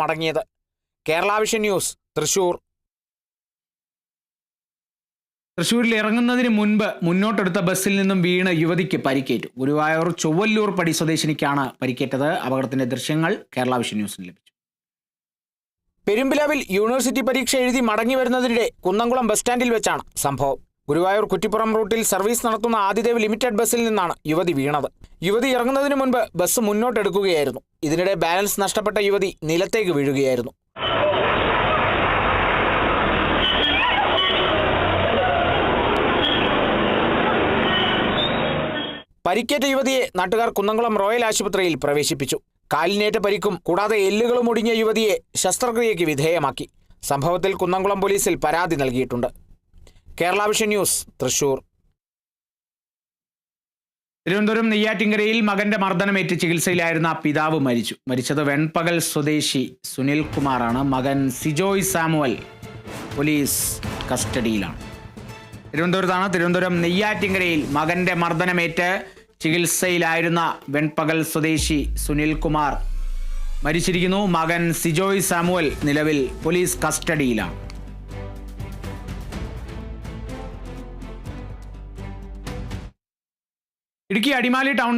മടങ്ങിയത്. Kerala vision news, Thrissur. തൃശ്ശൂരിൽ ഇറങ്ങുന്നതിന് മുൻപ് മുന്നോട്ടെടുത്ത ബസ്സിൽ നിന്നും വീണ് യുവതിക്ക് പരിക്കേറ്റു. ഗുരുവായൂർ ചൊവ്വല്ലൂർ പടി സ്വദേശിനിക്കാണ് പരിക്കേറ്റത്. അപകടത്തിന്റെ ദൃശ്യങ്ങൾ കേരള വിഷൻ ന്യൂസിന് ലഭിച്ചു. പെരുമ്പിലാവിൽ യൂണിവേഴ്സിറ്റി പരീക്ഷ എഴുതി മടങ്ങി വരുന്നതിനിടെ കുന്നംകുളം ബസ് സ്റ്റാൻഡിൽ വെച്ചാണ് സംഭവം. ഗുരുവായൂർ കുറ്റിപ്പുറം റൂട്ടിൽ സർവീസ് നടത്തുന്ന ആദിദേവ് ലിമിറ്റഡ് ബസ്സിൽ നിന്നാണ് യുവതി വീണത്. യുവതി ഇറങ്ങുന്നതിന് മുൻപ് ബസ് മുന്നോട്ടെടുക്കുകയായിരുന്നു. ഇതിനിടെ ബാലൻസ് നഷ്ടപ്പെട്ട യുവതി നിലത്തേക്ക് വീഴുകയായിരുന്നു. പരിക്കേറ്റ യുവതിയെ നാട്ടുകാർ കുന്നംകുളം റോയൽ ആശുപത്രിയിൽ പ്രവേശിപ്പിച്ചു. കാലിനേറ്റ പരിക്കും കൂടാതെ എല്ലുകളും ഒടിഞ്ഞ യുവതിയെ ശസ്ത്രക്രിയയ്ക്ക് വിധേയമാക്കി. സംഭവത്തിൽ കുന്നംകുളം പോലീസിൽ പരാതി നൽകിയിട്ടുണ്ട്. Kerala vision news, Thrissur. തിരുവനന്തപുരം നെയ്യാറ്റിൻകരയിൽ മകന്റെ മർദ്ദനമേറ്റ് ചികിത്സയിലായിരുന്ന പിതാവ് മരിച്ചു. മരിച്ചത് വെൺപകൽ സ്വദേശി സുനിൽ കുമാറാണ്. മകൻ സിജോയ് സാമുവൽ പോലീസ് കസ്റ്റഡിയിലാണ്. തിരുവനന്തപുരം നെയ്യാറ്റിൻകരയിൽ മകന്റെ മർദ്ദനമേറ്റ് ചികിത്സയിലായിരുന്ന വെൺപകൽ സ്വദേശി സുനിൽ കുമാർ മരിച്ചിരിക്കുന്നു. മകൻ സിജോയ് സാമുവൽ നിലവിൽ പോലീസ് കസ്റ്റഡിയിലാണ്. ഇടുക്കി അടിമാലി ടൗൺ